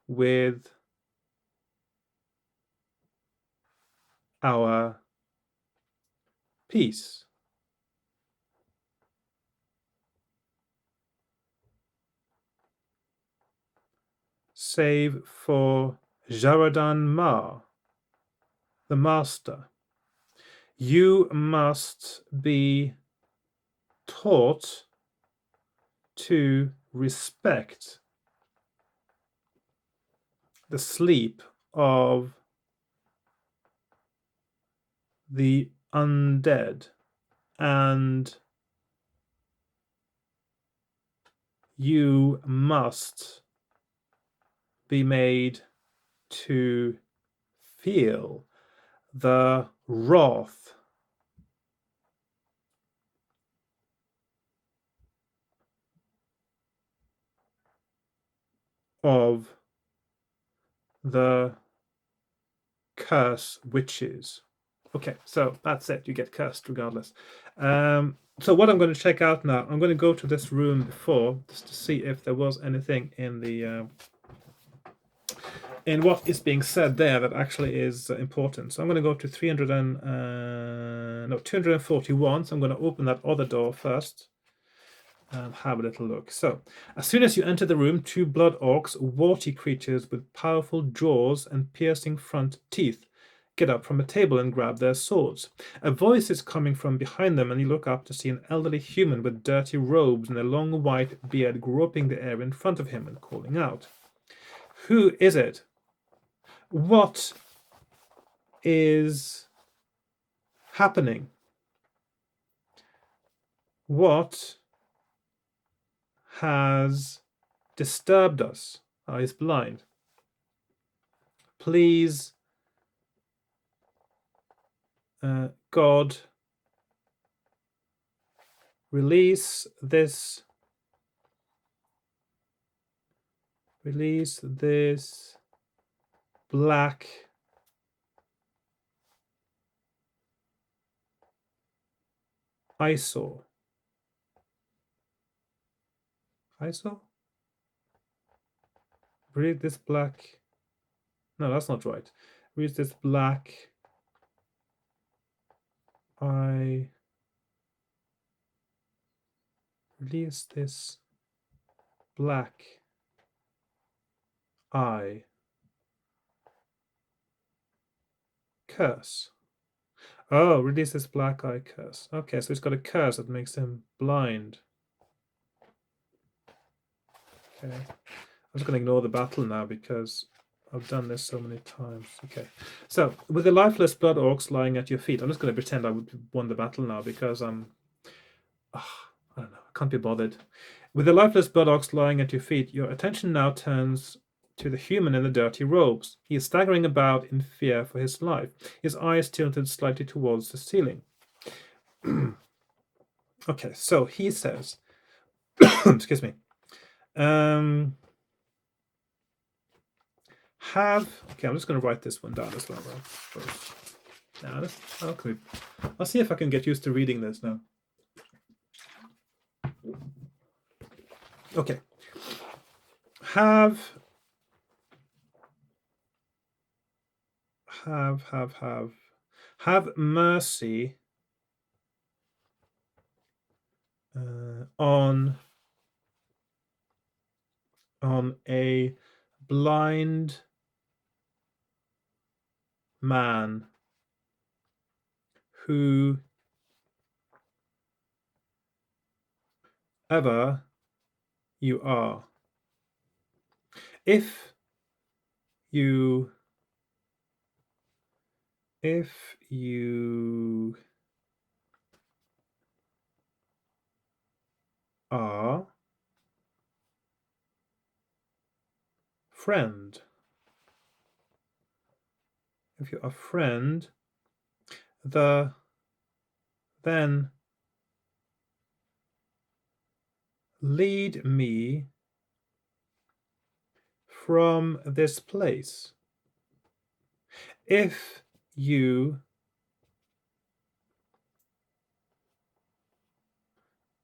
with our peace. Save for Jaradan Ma, the master. You must be taught to respect the sleep of the undead, and you must be made to feel the wrath of the curse witches. Okay, so that's it. You get cursed regardless. So what I'm going to check out now, I'm going to go to this room before just to see if there was anything in the in what is being said there that actually is important. So I'm going to go to 241. So I'm going to open that other door first and have a little look. So as soon as you enter the room, two blood orcs, warty creatures with powerful jaws and piercing front teeth, get up from a table and grab their swords. A voice is coming from behind them, and you look up to see an elderly human with dirty robes and a long white beard groping the air in front of him and calling out. Who is it? What is happening? What has disturbed us? Oh, he's blind. Please, God, release this black eyesore. Eyesore? Read this black. No, that's not right. Read this black. I release this black eye curse. Oh, release this black eye curse. Okay, so it's got a curse that makes him blind. Okay. I'm just going to ignore the battle now because I've done this so many times. Okay. So, with the lifeless blood orcs lying at your feet, I'm just going to pretend I would won the battle now because I don't know, I can't be bothered. With the lifeless blood orcs lying at your feet, your attention now turns to the human in the dirty robes. He is staggering about in fear for his life, his eyes tilted slightly towards the ceiling. Okay, so he says, excuse me, okay, I'm just going to write this one down as well. Now, I'll see if I can get used to reading this now. Okay. Have mercy on a blind man who ever you are. If you are friend, if you are friend, then lead me from this place. If you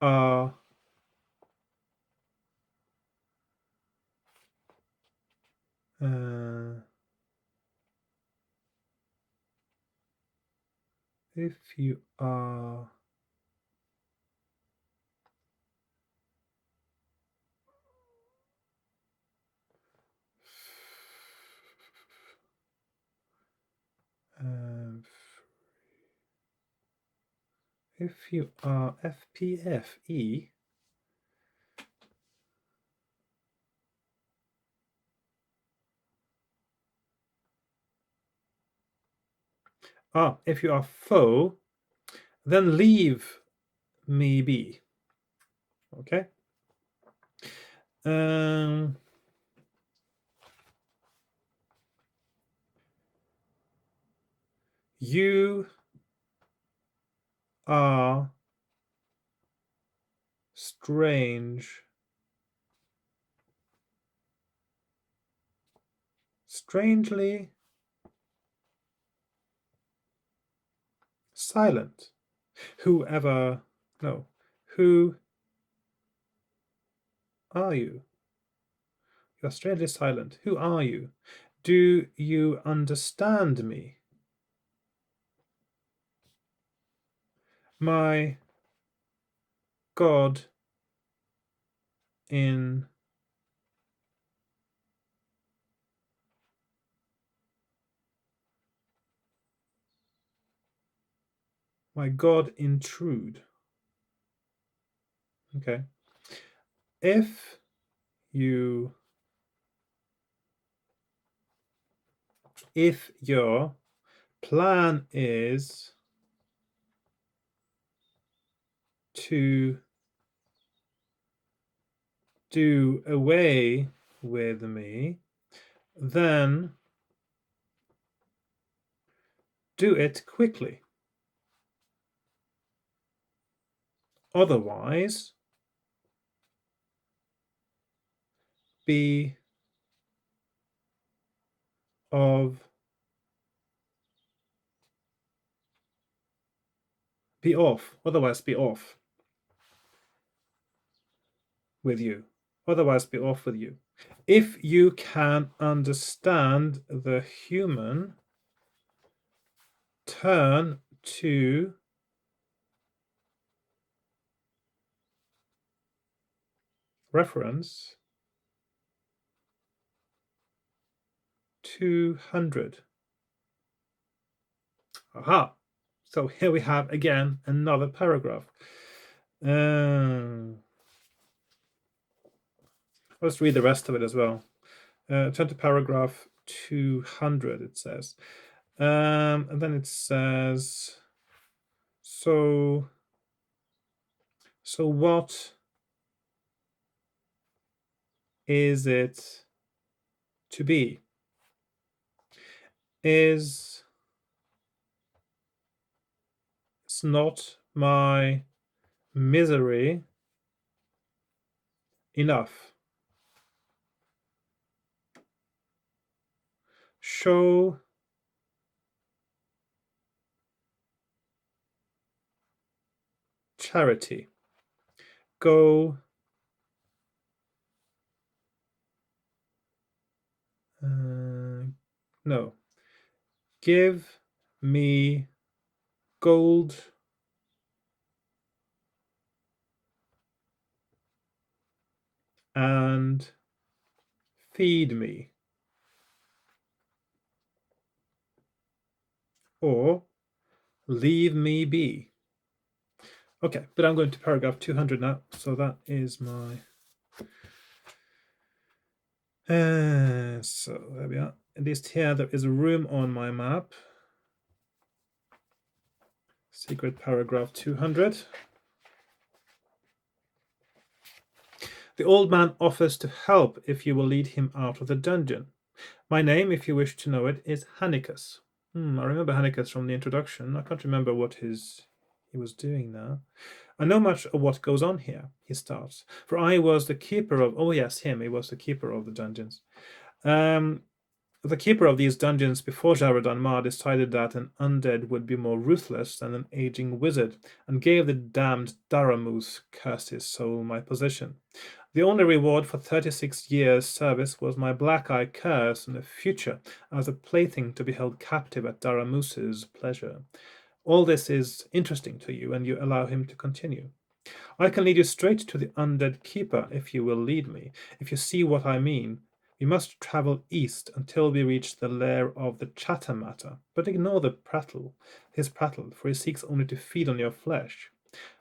are if you are if you are FPFE, if you are foe, then leave me be. Okay. You are strangely silent. Who are you? You're strangely silent. Who are you? Do you understand me? My God in intrude. Okay. If your plan is to do away with me, then do it quickly. Otherwise, be of Be off. Otherwise, be off with you. Otherwise, be off with you. If you can understand the human, turn to reference 200. Aha! So here we have again another paragraph. Let's read the rest of it as well. Turn to paragraph 200, it says. And then it says, so what is it to be? Is not my misery enough? Show charity. Go no. Give me gold and feed me. Or leave me be. Okay, but I'm going to paragraph 200 now. So that is my... so there we are. At least here there is a room on my map. Secret paragraph 200. The old man offers to help if you will lead him out of the dungeon. My name, if you wish to know it, is Hannikus. I remember Hannikus from the introduction. I can't remember what he was doing now. I know much of what goes on here, he starts. For I was the keeper of... Oh yes, him. He was the keeper of the dungeons. The keeper of these dungeons before Jaradan Ma decided that an undead would be more ruthless than an aging wizard, and gave the damned Daramus, cursed his soul, my position. The only reward for 36 years' service was my black eye curse and a future as a plaything to be held captive at Daramus's pleasure. All this is interesting to you, and you allow him to continue. I can lead you straight to the undead keeper if you will lead me, if you see what I mean. We must travel east until we reach the lair of the chatter matter, but ignore his prattle, for he seeks only to feed on your flesh.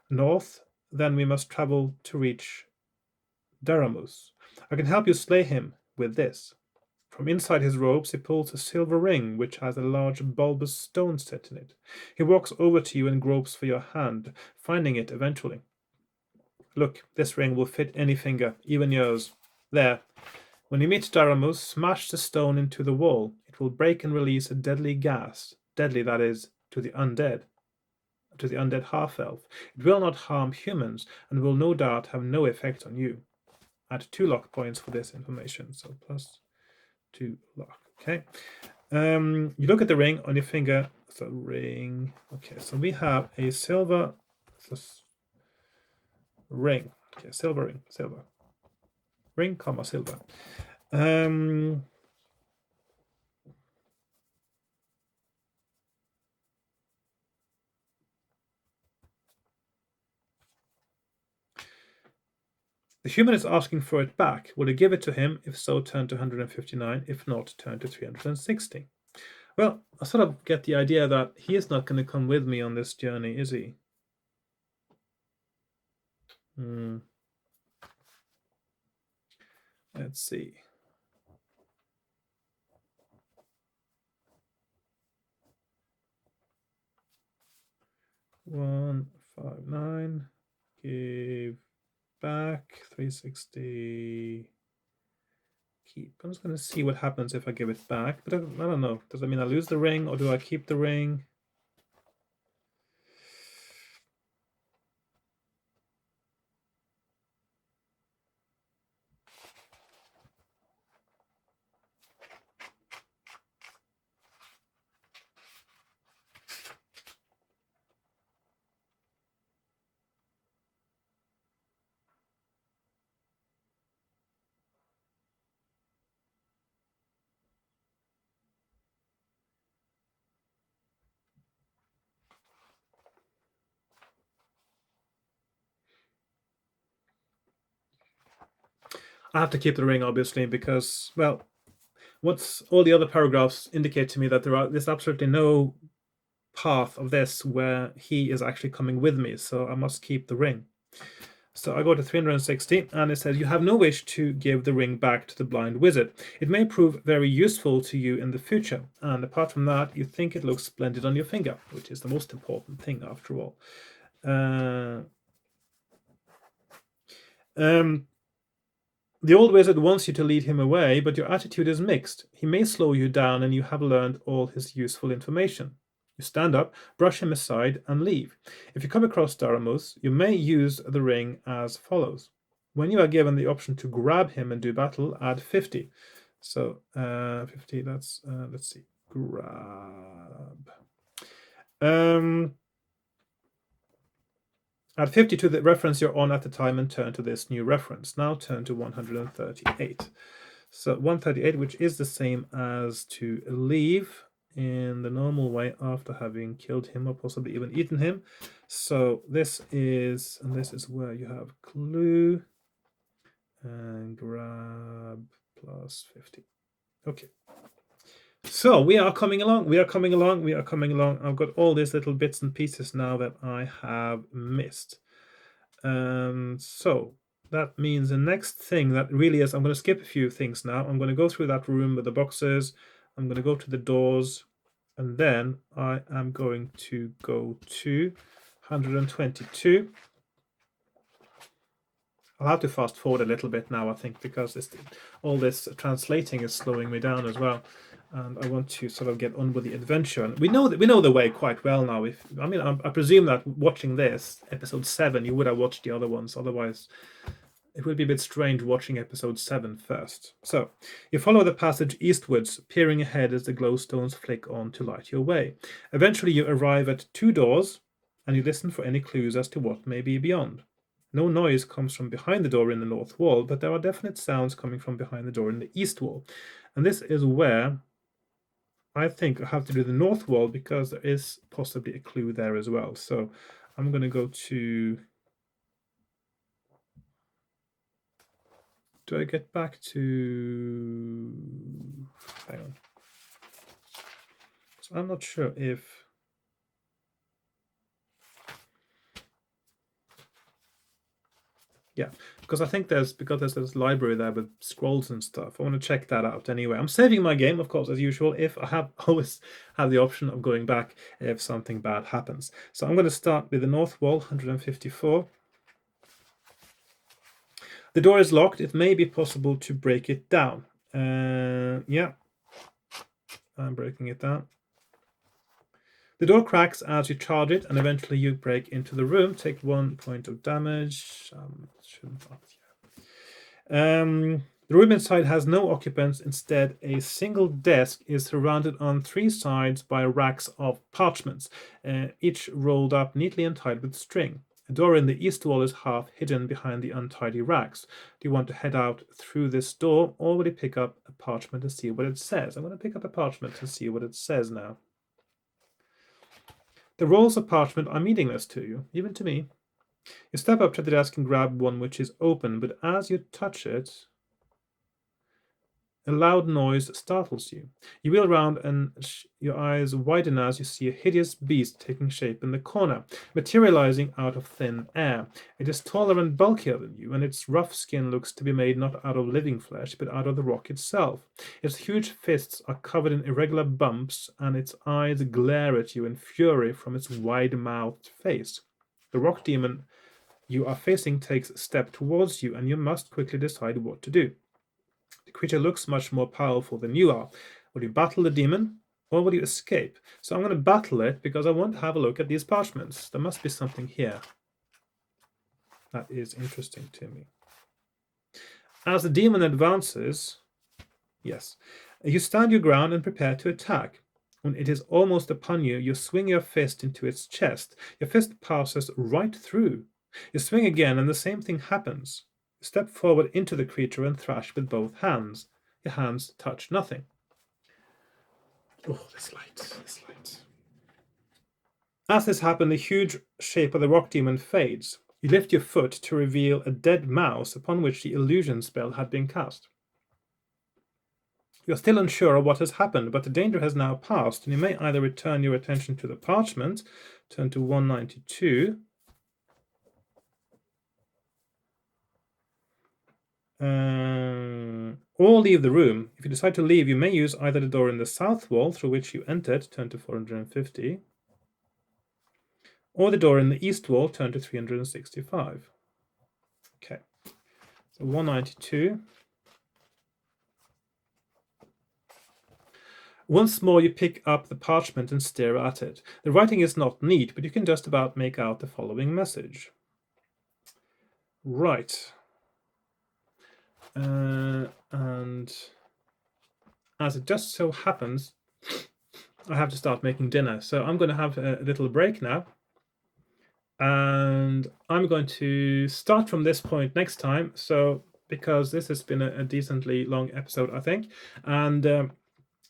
North, then we must travel to reach Daramus. I can help you slay him with this. From inside his robes he pulls a silver ring which has a large bulbous stone set in it. He walks over to you and gropes for your hand, finding it eventually. Look, this ring will fit any finger, even yours. There. When you meet Daramus, smash the stone into the wall. It will break and release a deadly gas. Deadly, that is, to the undead half-elf. It will not harm humans, and will no doubt have no effect on you. Add 2 luck points for this information, so plus 2 luck. Okay. You look at the ring on your finger. So ring. Okay, so we have a silver ring. Okay, silver ring. Silver. Ring, comma, silver. The human is asking for it back. Will you give it to him? If so, turn to 159. If not, turn to 360. Well, I sort of get the idea that he is not going to come with me on this journey, is he? Let's see. 159. Give back 360. Keep. I'm just going to see what happens if I give it back, but I don't know. Does that mean I lose the ring, or do I keep the ring? I have to keep the ring, obviously, because, well, what's all the other paragraphs indicate to me that there's absolutely no path of this where he is actually coming with me, so I must keep the ring. So I go to 360, and it says, you have no wish to give the ring back to the blind wizard. It may prove very useful to you in the future, and apart from that, you think it looks splendid on your finger, which is the most important thing after all. The old wizard wants you to lead him away, but your attitude is mixed. He may slow you down, and you have learned all his useful information. You stand up, brush him aside, and leave. If you come across Daramus, you may use the ring as follows. When you are given the option to grab him and do battle, add 50. So 50, that's, let's see, grab. Add 50 to the reference you're on at the time and turn to this new reference. Now turn to 138. So 138, which is the same as to leave in the normal way after having killed him or possibly even eaten him. So this is, and this is where you have clue and grab plus 50. Okay. So we are coming along. We are coming along. We are coming along. I've got all these little bits and pieces now that I have missed. So that means the next thing that really is, I'm going to skip a few things now. I'm going to go through that room with the boxes. I'm going to go to the doors, and then I am going to go to 122. I'll have to fast forward a little bit now, I think, because all this translating is slowing me down as well, and I want to sort of get on with the adventure. And we know the way quite well now. I presume that watching this episode 7, you would have watched the other ones. Otherwise, it would be a bit strange watching episode 7 first. So you follow the passage eastwards, peering ahead as the glowstones flick on to light your way. Eventually, you arrive at 2 doors, and you listen for any clues as to what may be beyond. No noise comes from behind the door in the north wall, but there are definite sounds coming from behind the door in the east wall. And this is where I think I have to do the north wall, because there is possibly a clue there as well. So I'm going to go to... Do I get back to... Hang on. So I'm not sure if... Yeah, because I think there's this library there with scrolls and stuff. I want to check that out anyway. I'm saving my game, of course, as usual, if I always have the option of going back if something bad happens. So I'm going to start with the north wall, 154. The door is locked. It may be possible to break it down. Yeah, I'm breaking it down. The door cracks as you charge it, and eventually you break into the room. Take 1 point of damage. The room inside has no occupants. Instead, a single desk is surrounded on 3 sides by racks of parchments, each rolled up neatly and tied with string. A door in the east wall is half hidden behind the untidy racks. Do you want to head out through this door, or will you pick up a parchment to see what it says? I'm going to pick up a parchment to see what it says now. The rolls of parchment are meaningless to you, even to me. You step up to the desk and grab one which is open, but as you touch it, a loud noise startles you. You wheel around and your eyes widen as you see a hideous beast taking shape in the corner, materializing out of thin air. It is taller and bulkier than you, and its rough skin looks to be made not out of living flesh, but out of the rock itself. Its huge fists are covered in irregular bumps, and its eyes glare at you in fury from its wide-mouthed face. The rock demon you are facing takes a step towards you, and you must quickly decide what to do. The creature looks much more powerful than you are. Will you battle the demon, or will you escape? So I'm going to battle it because I want to have a look at these parchments. There must be something here that is interesting to me. As the demon advances, yes, you stand your ground and prepare to attack. When it is almost upon you, you swing your fist into its chest. Your fist passes right through. You swing again, and the same thing happens. You step forward into the creature and thrash with both hands. Your hands touch nothing. Oh, this light. As this happens, the huge shape of the rock demon fades. You lift your foot to reveal a dead mouse upon which the illusion spell had been cast. You're still unsure of what has happened, but the danger has now passed, and you may either return your attention to the parchment, turn to 192, or leave the room. If you decide to leave, you may use either the door in the south wall through which you entered, turn to 450, or the door in the east wall, turn to 365. Okay, so 192. Once more you pick up the parchment and stare at it. The writing is not neat, but you can just about make out the following message. Right. And as it just so happens, I have to start making dinner. So I'm going to have a little break now. And I'm going to start from this point next time. So because this has been a decently long episode, I think. And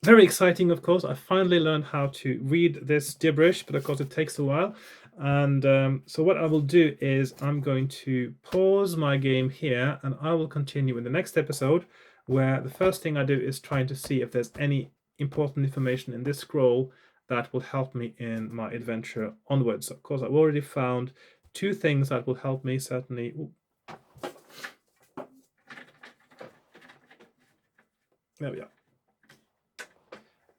very exciting, of course. I finally learned how to read this gibberish, but of course it takes a while. And so what I will do is I'm going to pause my game here, and I will continue in the next episode, where the first thing I do is trying to see if there's any important information in this scroll that will help me in my adventure onwards. Of course, I've already found 2 things that will help me, certainly. Ooh. There we are.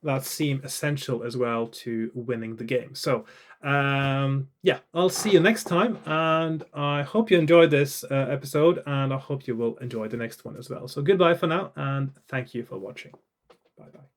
That seem essential as well to winning the game. So yeah, I'll see you next time, and I hope you enjoyed this episode, and I hope you will enjoy the next one as well. So goodbye for now, and thank you for watching. Bye bye.